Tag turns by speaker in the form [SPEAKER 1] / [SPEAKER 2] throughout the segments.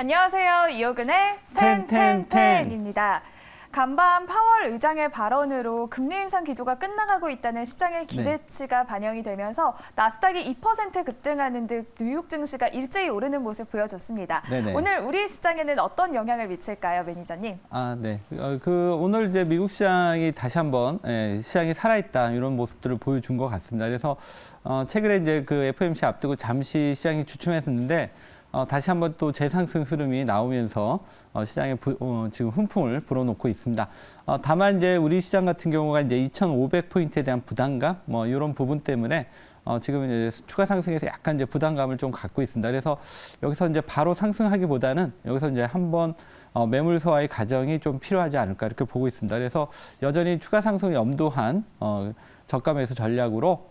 [SPEAKER 1] 안녕하세요. 이호근의 텐텐텐입니다. 간밤 파월 의장의 발언으로 금리 인상 기조가 끝나가고 있다는 시장의 기대치가 반영이 되면서 나스닥이 2% 급등하는 듯 뉴욕 증시가 일제히 오르는 모습 보여줬습니다.
[SPEAKER 2] 네네.
[SPEAKER 1] 오늘 우리 시장에는 어떤 영향을 미칠까요, 매니저님?
[SPEAKER 2] 네. 오늘 이제 미국 시장이 다시 한번 시장이 살아있다 이런 모습들을 보여준 것 같습니다. 그래서 최근에 이제 그 FOMC 앞두고 잠시 시장이 주춤했었는데 다시 한번 또 재상승 흐름이 나오면서 시장에 지금 훈풍을 불어넣고 있습니다. 다만 이제 우리 시장 같은 경우가 이제 2,500포인트에 대한 부담감 이런 부분 때문에 지금 이제 추가 상승에서 약간 이제 부담감을 좀 갖고 있습니다. 그래서 여기서 이제 바로 상승하기보다는 여기서 이제 한번 매물소화의 과정이 좀 필요하지 않을까 이렇게 보고 있습니다. 그래서 여전히 추가 상승을 염두한 저가 매수 전략으로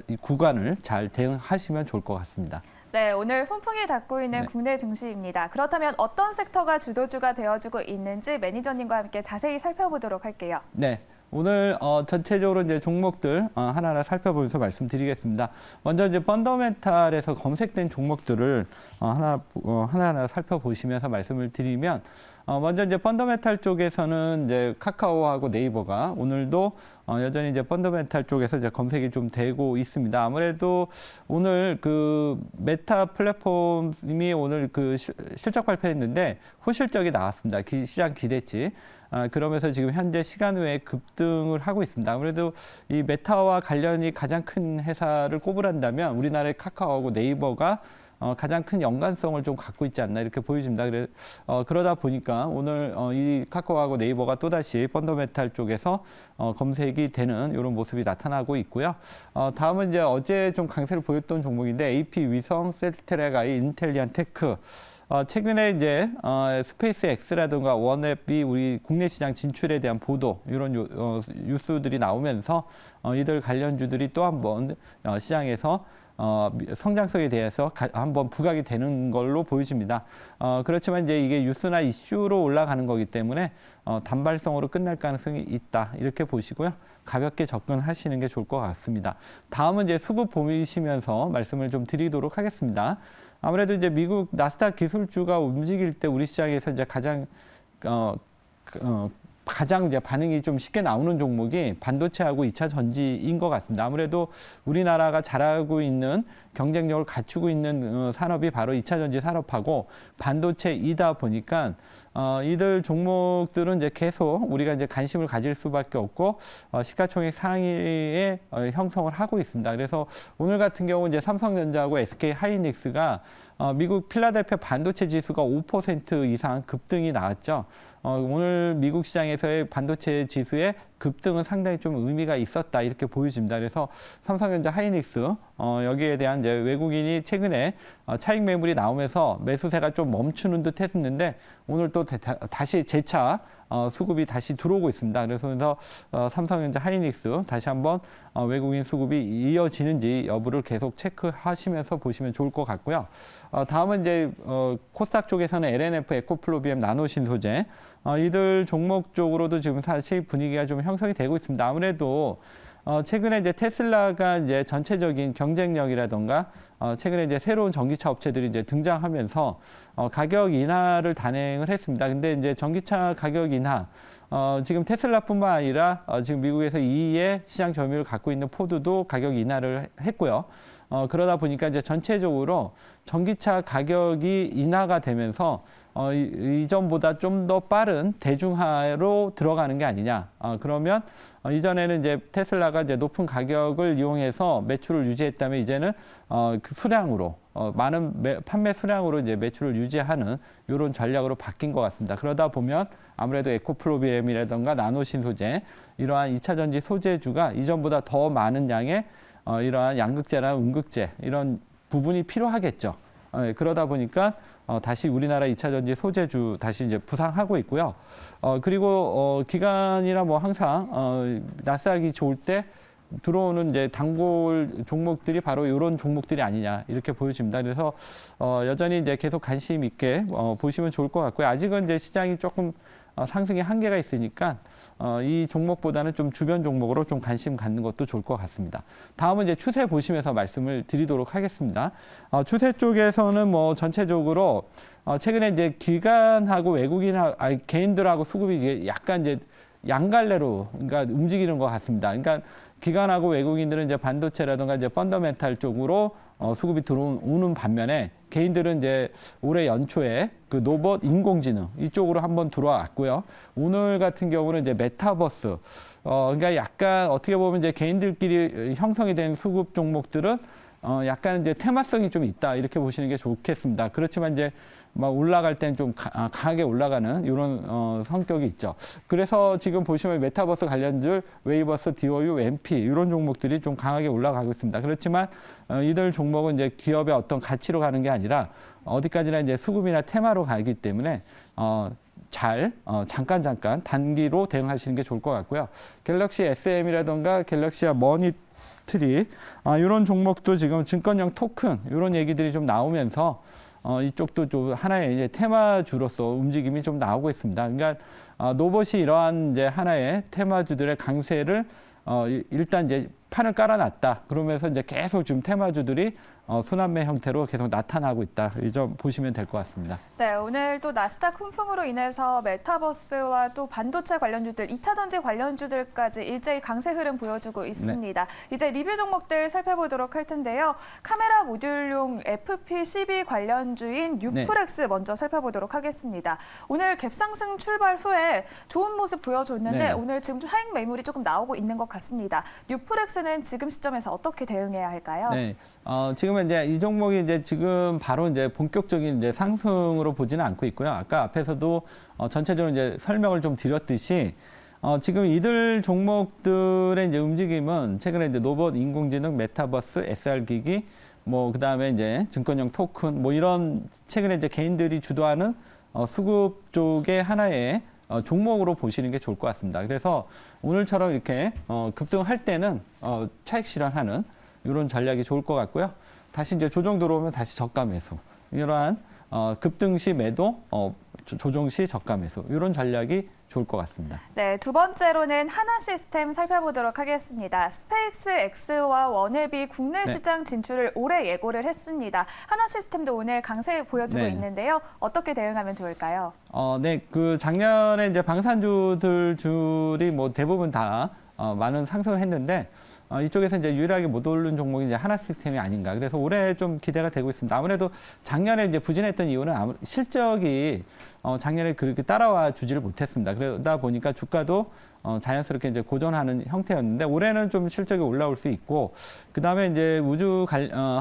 [SPEAKER 2] 이 구간을 잘 대응하시면 좋을 것 같습니다.
[SPEAKER 1] 네, 오늘 훈풍이 닫고 있는 국내 증시입니다. 그렇다면 어떤 섹터가 주도주가 되어주고 있는지 매니저님과 함께 자세히 살펴보도록 할게요.
[SPEAKER 2] 네. 오늘 전체적으로 이제 종목들 하나하나 살펴보면서 말씀드리겠습니다. 먼저 이제 펀더멘탈에서 검색된 종목들을 하나하나 살펴보시면서 말씀을 드리면 먼저 이제 펀더멘탈 쪽에서는 이제 카카오하고 네이버가 오늘도 여전히 이제 펀더멘탈 쪽에서 이제 검색이 좀 되고 있습니다. 아무래도 오늘 그 메타 플랫폼이 오늘 그 실적 발표했는데 호실적이 나왔습니다. 시장 기대치. 그러면서 지금 현재 시간 외에 급등을 하고 있습니다. 아무래도 이 메타와 관련이 가장 큰 회사를 꼽으란다면 우리나라의 카카오하고 네이버가 가장 큰 연관성을 좀 갖고 있지 않나 이렇게 보여집니다. 그러다 보니까 오늘 이 카카오하고 네이버가 또다시 펀더멘탈 쪽에서 검색이 되는 이런 모습이 나타나고 있고요. 다음은 이제 어제 좀 강세를 보였던 종목인데 AP 위성, 셀트레가이, 인텔리안 테크. 최근에 이제 스페이스 X라든가 원앱이 우리 국내 시장 진출에 대한 보도 이런 뉴스들이 나오면서 이들 관련주들이 또 한번 시장에서 성장성에 대해서 한번 부각이 되는 걸로 보여집니다. 그렇지만 이제 이게 뉴스나 이슈로 올라가는 거기 때문에 단발성으로 끝날 가능성이 있다 이렇게 보시고요. 가볍게 접근하시는 게 좋을 것 같습니다. 다음은 이제 수급 보시면서 말씀을 좀 드리도록 하겠습니다. 아무래도 이제 미국 나스닥 기술주가 움직일 때 우리 시장에서 이제 가장 이제 반응이 좀 쉽게 나오는 종목이 반도체하고 2차 전지인 것 같습니다. 아무래도 우리나라가 잘하고 있는 경쟁력을 갖추고 있는 산업이 바로 2차 전지 산업하고 반도체이다 보니까 이들 종목들은 이제 계속 우리가 이제 관심을 가질 수밖에 없고 시가총액 상위에 형성을 하고 있습니다. 그래서 오늘 같은 경우 이제 삼성전자하고 SK 하이닉스가 미국 필라델피아 반도체 지수가 5% 이상 급등이 나왔죠. 오늘 미국 시장에서의 반도체 지수의 급등은 상당히 좀 의미가 있었다 이렇게 보여집니다. 그래서 삼성전자 하이닉스 여기에 대한 이제 외국인이 최근에 차익 매물이 나오면서 매수세가 좀 멈추는 듯 했었는데 오늘 또 다시 재차 수급이 다시 들어오고 있습니다. 그래서 삼성전자 하이닉스 다시 한번 외국인 수급이 이어지는지 여부를 계속 체크하시면서 보시면 좋을 것 같고요. 다음은 이제 코스닥 쪽에서는 LNF, 에코플로비엠, 나노신소재 이들 종목 쪽으로도 지금 사실 분위기가 좀 형성이 되고 있습니다. 아무래도 최근에 이제 테슬라가 이제 전체적인 경쟁력이라던가 최근에 이제 새로운 전기차 업체들이 이제 등장하면서 가격 인하를 단행을 했습니다. 근데 이제 전기차 가격 인하 지금 테슬라뿐만 아니라 지금 미국에서 2위의 시장 점유율을 갖고 있는 포드도 가격 인하를 했고요. 그러다 보니까 이제 전체적으로 전기차 가격이 인하가 되면서 이전보다 좀 더 빠른 대중화로 들어가는 게 아니냐. 그러면 이전에는 이제 테슬라가 이제 높은 가격을 이용해서 매출을 유지했다면 이제는 그 수량으로 많은 판매 수량으로 이제 매출을 유지하는 이런 전략으로 바뀐 것 같습니다. 그러다 보면 아무래도 에코플로비엠이라든가 나노신소재 이러한 2차 전지 소재주가 이전보다 더 많은 양의 이러한 양극재나 음극재 이런 부분이 필요하겠죠. 그러다 보니까 다시 우리나라 2차 전지 소재주 다시 이제 부상하고 있고요. 그리고 기간이나 뭐 항상 나스닥이 좋을 때 들어오는 이제 단골 종목들이 바로 이런 종목들이 아니냐 이렇게 보여집니다. 그래서 여전히 이제 계속 관심 있게 보시면 좋을 것 같고요. 아직은 이제 시장이 조금 상승의 한계가 있으니까 이 종목보다는 좀 주변 종목으로 좀 관심 갖는 것도 좋을 것 같습니다. 다음은 이제 추세 보시면서 말씀을 드리도록 하겠습니다. 추세 쪽에서는 뭐 전체적으로 최근에 이제 기관하고 개인들하고 수급이 이제 약간 이제 양갈래로 그러니까 움직이는 것 같습니다. 그러니까 기관하고 외국인들은 이제 반도체라든가 이제 펀더멘탈 쪽으로 수급이 들어오는 반면에 개인들은 이제 올해 연초에 그 로봇 인공지능 이쪽으로 한번 들어왔고요. 오늘 같은 경우는 이제 메타버스 그러니까 약간 어떻게 보면 이제 개인들끼리 형성이 된 수급 종목들은 약간 이제 테마성이 좀 있다 이렇게 보시는 게 좋겠습니다. 그렇지만 이제 막 올라갈 땐 좀 강하게 올라가는 이런 성격이 있죠. 그래서 지금 보시면 메타버스 관련주, 웨이버스, 디오유, MP 이런 종목들이 좀 강하게 올라가고 있습니다. 그렇지만 이들 종목은 이제 기업의 어떤 가치로 가는 게 아니라 어디까지나 이제 수급이나 테마로 가기 때문에 잠깐 단기로 대응하시는 게 좋을 것 같고요. 갤럭시 SM이라든가 갤럭시아 머니트리 이런 종목도 지금 증권형 토큰 이런 얘기들이 좀 나오면서 이쪽도 좀 하나의 이제 테마주로서 움직임이 좀 나오고 있습니다. 그러니까 노봇이 이러한 이제 하나의 테마주들의 강세를 일단 이제 판을 깔아놨다. 그러면서 이제 계속 지금 테마주들이 순환매 형태로 계속 나타나고 있다. 이 점 보시면 될 것 같습니다.
[SPEAKER 1] 네, 오늘 또 나스닥 훈풍으로 인해서 메타버스와 또 반도체 관련주들, 2차 전지 관련주들까지 일제히 강세 흐름 보여주고 있습니다. 네. 이제 리뷰 종목들 살펴보도록 할 텐데요. 카메라 모듈용 FP12 관련주인 유플렉스 먼저 살펴보도록 하겠습니다. 오늘 갭상승 출발 후에 좋은 모습 보여줬는데
[SPEAKER 2] 네.
[SPEAKER 1] 오늘 지금 하익 매물이 조금 나오고 있는 것 같습니다. 유플렉스는 지금 시점에서 어떻게 대응해야 할까요?
[SPEAKER 2] 네. 지금은 이제 이 종목이 이제 지금 바로 이제 본격적인 이제 상승으로 보지는 않고 있고요. 아까 앞에서도 전체적으로 이제 설명을 좀 드렸듯이 지금 이들 종목들의 이제 움직임은 최근에 이제 로봇 인공지능, 메타버스, SR 기기, 뭐 그다음에 이제 증권형 토큰, 뭐 이런 최근에 이제 개인들이 주도하는 수급 쪽의 하나의 종목으로 보시는 게 좋을 것 같습니다. 그래서 오늘처럼 이렇게 급등할 때는 차익 실현하는 이런 전략이 좋을 것 같고요. 다시 이제 조정 들어오면 다시 저가 매수. 이러한 급등 시 매도, 조정 시 저가 매수. 이런 전략이 좋을 것 같습니다.
[SPEAKER 1] 네, 두 번째로는 하나시스템 살펴보도록 하겠습니다. 스페이스X와 워너비 국내 시장 진출을 올해 예고를 했습니다. 하나시스템도 오늘 강세 보여주고 있는데요. 어떻게 대응하면 좋을까요?
[SPEAKER 2] 네, 그 작년에 이제 방산주들이 뭐 대부분 다 많은 상승을 했는데 이쪽에서 이제 유일하게 못 오른 종목이 이제 하나시스템이 아닌가. 그래서 올해 좀 기대가 되고 있습니다. 아무래도 작년에 이제 부진했던 이유는 실적이 작년에 그렇게 따라와 주지를 못했습니다. 그러다 보니까 주가도 자연스럽게 이제 고전하는 형태였는데 올해는 좀 실적이 올라올 수 있고 그다음에 이제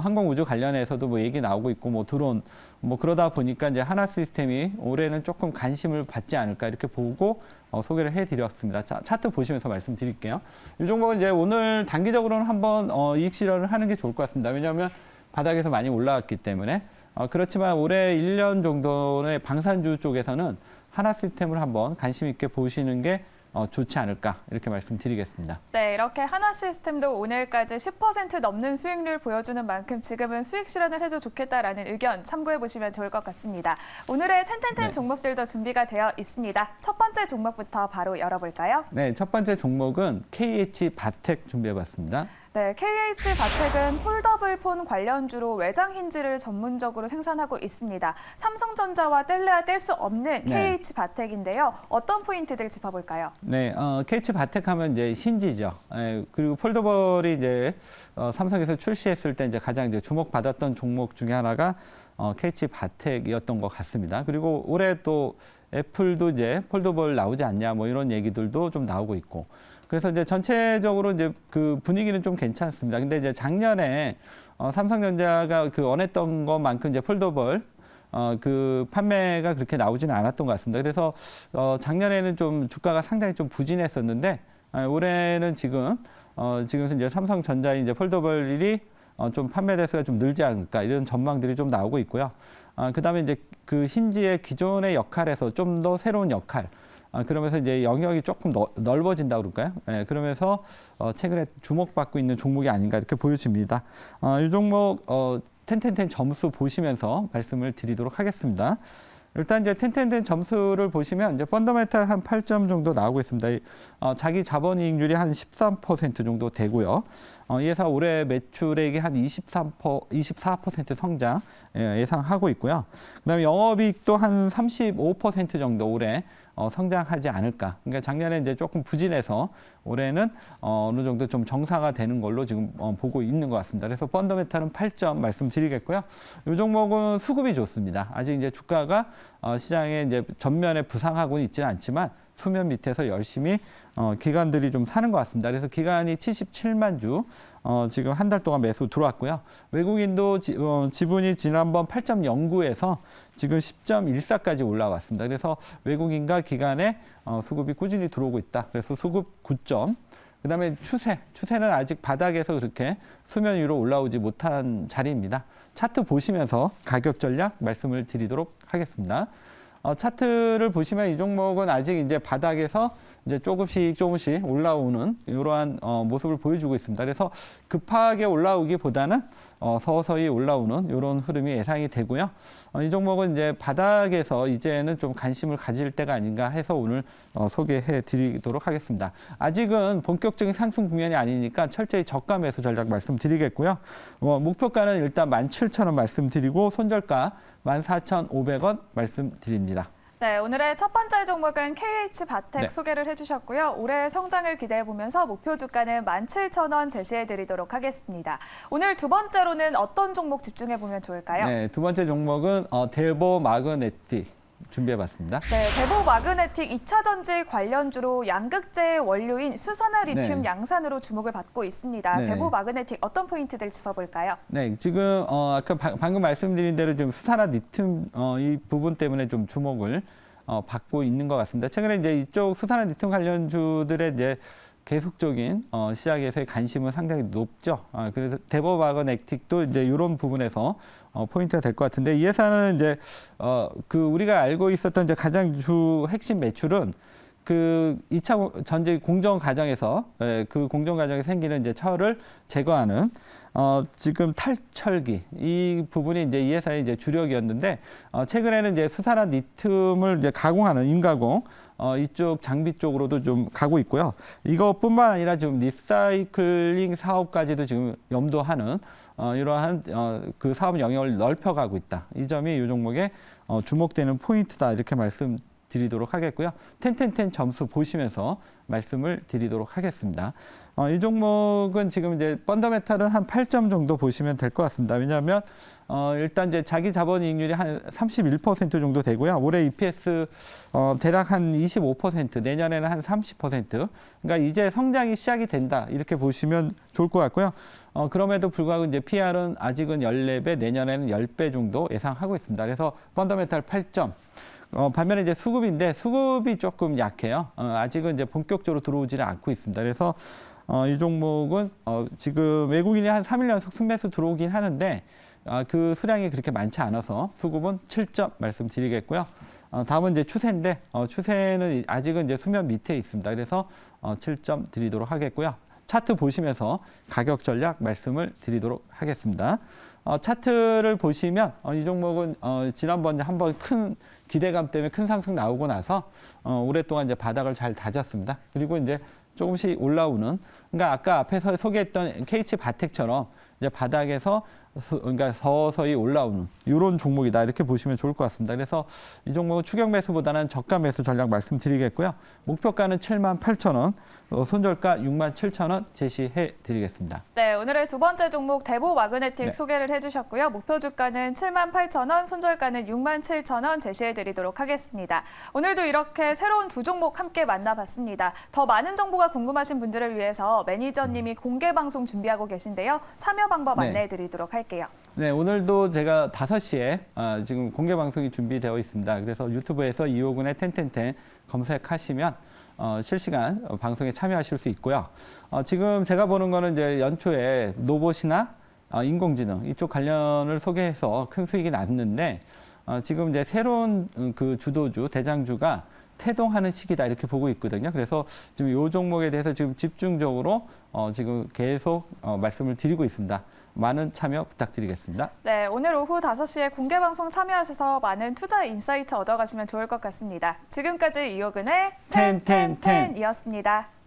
[SPEAKER 2] 항공 우주 관련해서도 뭐 얘기 나오고 있고 뭐 드론 뭐 그러다 보니까 이제 하나시스템이 올해는 조금 관심을 받지 않을까 이렇게 보고 소개를 해드렸습니다. 차트 보시면서 말씀드릴게요. 이 종목은 이제 오늘 단기적으로는 한번 이익 실현을 하는 게 좋을 것 같습니다. 왜냐하면 바닥에서 많이 올라왔기 때문에 그렇지만 올해 1년 정도의 방산주 쪽에서는 하나시스템을 한번 관심 있게 보시는 게 좋지 않을까 이렇게 말씀드리겠습니다.
[SPEAKER 1] 네, 이렇게 하나시스템도 오늘까지 10% 넘는 수익률 보여주는 만큼 지금은 수익 실현을 해도 좋겠다라는 의견 참고해 보시면 좋을 것 같습니다. 오늘의 텐텐텐 종목들도 준비가 되어 있습니다. 첫 번째 종목부터 바로 열어볼까요?
[SPEAKER 2] 네, 첫 번째 종목은 KH바텍 준비해봤습니다.
[SPEAKER 1] 네, KH바텍은 폴더블 폰 관련주로 외장 힌지를 전문적으로 생산하고 있습니다. 삼성전자와 뗄래야 뗄 수 없는 KH바텍인데요. 어떤 포인트들 짚어볼까요?
[SPEAKER 2] 네, KH바텍 하면 이제 힌지죠. 그리고 폴더블이 이제 삼성에서 출시했을 때 이제 가장 이제 주목받았던 종목 중에 하나가 KH바텍이었던 것 같습니다. 그리고 올해 또 애플도 이제 폴더블 나오지 않냐 뭐 이런 얘기들도 좀 나오고 있고. 그래서 이제 전체적으로 이제 그 분위기는 좀 괜찮습니다. 근데 이제 작년에 삼성전자가 그 원했던 것만큼 이제 폴더블 그 판매가 그렇게 나오지는 않았던 것 같습니다. 그래서 작년에는 좀 주가가 상당히 좀 부진했었는데 올해는 지금 이제 삼성전자의 이제 폴더블이 좀 판매 대수가 좀 늘지 않을까 이런 전망들이 좀 나오고 있고요. 그다음에 이제 그 힌지의 기존의 역할에서 좀 더 새로운 역할. 그러면서 이제 영역이 조금 넓어진다고 그럴까요? 예, 그러면서 최근에 주목받고 있는 종목이 아닌가 이렇게 보여집니다. 이 종목 텐텐텐 점수 보시면서 말씀을 드리도록 하겠습니다. 일단 이제 텐텐텐 점수를 보시면 이제 펀더멘탈 한 8점 정도 나오고 있습니다. 자기 자본이익률이 한 13% 정도 되고요. 이에서 올해 매출액이 한 24% 성장 예상하고 있고요. 그다음에 영업이익도 한 35% 정도 올해 성장하지 않을까. 그러니까 작년에 이제 조금 부진해서 올해는 어느 정도 좀 정상화 되는 걸로 지금 보고 있는 것 같습니다. 그래서 펀더멘탈은 8점 말씀드리겠고요. 이 종목은 수급이 좋습니다. 아직 이제 주가가 시장에 이제 전면에 부상하고는 있지는 않지만 수면 밑에서 열심히 기관들이 좀 사는 것 같습니다. 그래서 기관이 77만 주 지금 한 달 동안 매수 들어왔고요. 외국인도 지분이 지난번 8.09에서 지금 10.14까지 올라왔습니다. 그래서 외국인과 기관의 수급이 꾸준히 들어오고 있다. 그래서 수급 9점. 그다음에 추세는 아직 바닥에서 그렇게 수면 위로 올라오지 못한 자리입니다. 차트 보시면서 가격 전략 말씀을 드리도록 하겠습니다. 차트를 보시면 이 종목은 아직 이제 바닥에서 이제 조금씩 올라오는 이러한 모습을 보여주고 있습니다. 그래서 급하게 올라오기보다는 서서히 올라오는 이런 흐름이 예상이 되고요. 이 종목은 이제 바닥에서 이제는 좀 관심을 가질 때가 아닌가 해서 오늘 소개해 드리도록 하겠습니다. 아직은 본격적인 상승 국면이 아니니까 철저히 저가 매수 전략 말씀드리겠고요. 목표가는 일단 17,000원 말씀드리고 손절가 14,500원 말씀드립니다.
[SPEAKER 1] 네, 오늘의 첫 번째 종목은 KH바텍
[SPEAKER 2] 네.
[SPEAKER 1] 소개를 해주셨고요. 올해 성장을 기대해보면서 목표 주가는 17,000원 제시해드리도록 하겠습니다. 오늘 두 번째로는 어떤 종목 집중해보면 좋을까요?
[SPEAKER 2] 네, 두 번째 종목은 데보 마그네틱 준비해봤습니다.
[SPEAKER 1] 네, 데보 마그네틱 2차 전지 관련주로 양극재의 원료인 수산화 리튬
[SPEAKER 2] 네.
[SPEAKER 1] 양산으로 주목을 받고 있습니다.
[SPEAKER 2] 네.
[SPEAKER 1] 데보 마그네틱 어떤 포인트들 짚어볼까요?
[SPEAKER 2] 네, 지금 아까 방금 말씀드린 대로 좀 수산화 리튬 이 부분 때문에 좀 주목을 받고 있는 것 같습니다. 최근에 이제 이쪽 수산화 리튬 관련주들의 이제 계속적인 시장에서의 관심은 상당히 높죠. 그래서 데보 마그네틱도 이제 이런 부분에서 포인트가 될 것 같은데 이 회사는 이제 그 우리가 알고 있었던 이제 가장 주 핵심 매출은 그 2차 전지 공정 과정에서 그 공정 과정에 생기는 이제 철을 제거하는 지금 탈철기 이 부분이 이제 이 회사의 이제 주력이었는데 최근에는 이제 수산화 리튬을 이제 가공하는 임가공 이쪽 장비 쪽으로도 좀 가고 있고요. 이것뿐만 아니라 지금 리사이클링 사업까지도 지금 염두하는 이러한 그 사업 영역을 넓혀가고 있다. 이 점이 이 종목의 주목되는 포인트다 이렇게 말씀드리도록 하겠고요. 텐텐텐 점수 보시면서 말씀을 드리도록 하겠습니다. 이 종목은 지금 이제 펀더멘탈은 한 8점 정도 보시면 될 것 같습니다. 왜냐하면 일단 이제 자기 자본이익률이 한 31% 정도 되고요. 올해 EPS 대략 한 25%, 내년에는 한 30%. 그러니까 이제 성장이 시작이 된다 이렇게 보시면 좋을 것 같고요. 그럼에도 불구하고 이제 PR은 아직은 14배, 내년에는 10배 정도 예상하고 있습니다. 그래서 펀더멘탈 8점. 반면에 이제 수급인데 수급이 조금 약해요. 아직은 이제 본격적으로 들어오지는 않고 있습니다. 그래서 이 종목은 지금 외국인이 한 3일 연속 순매수 들어오긴 하는데 그 수량이 그렇게 많지 않아서 수급은 7점 말씀드리겠고요. 다음은 이제 추세인데 추세는 아직은 이제 수면 밑에 있습니다. 그래서 7점 드리도록 하겠고요. 차트 보시면서 가격 전략 말씀을 드리도록 하겠습니다. 차트를 보시면 이 종목은 지난번에 한번 큰 기대감 때문에 큰 상승 나오고 나서 오랫동안 이제 바닥을 잘 다졌습니다. 그리고 이제 조금씩 올라오는 그러니까 아까 앞에서 소개했던 KH바텍처럼 이제 바닥에서 그러니까 서서히 올라오는 이런 종목이다 이렇게 보시면 좋을 것 같습니다. 그래서 이 종목은 추격 매수보다는 저가 매수 전략 말씀드리겠고요. 목표가는 78,000원, 손절가 67,000원 제시해 드리겠습니다.
[SPEAKER 1] 네, 오늘의 두 번째 종목 데보 마그네틱
[SPEAKER 2] 네.
[SPEAKER 1] 소개를 해주셨고요. 목표 주가는 78,000원, 손절가는 67,000원 제시해드리도록 하겠습니다. 오늘도 이렇게 새로운 두 종목 함께 만나봤습니다. 더 많은 정보가 궁금하신 분들을 위해서 매니저님이 공개 방송 준비하고 계신데요. 참여 방법
[SPEAKER 2] 네.
[SPEAKER 1] 안내해드리도록 할게요.
[SPEAKER 2] 네, 오늘도 제가 5시에 지금 공개 방송이 준비되어 있습니다. 그래서 유튜브에서 이호근의 텐텐텐 검색하시면 실시간 방송에 참여하실 수 있고요. 지금 제가 보는 거는 이제 연초에 로봇이나 인공지능 이쪽 관련을 소개해서 큰 수익이 났는데 지금 이제 새로운 그 주도주, 대장주가 태동하는 시기다 이렇게 보고 있거든요. 그래서 지금 이 종목에 대해서 지금 집중적으로 지금 계속 말씀을 드리고 있습니다. 많은 참여 부탁드리겠습니다.
[SPEAKER 1] 네, 오늘 오후 5시에 공개방송 참여하셔서 많은 투자 인사이트 얻어가시면 좋을 것 같습니다. 지금까지 이호근의 텐텐텐이었습니다.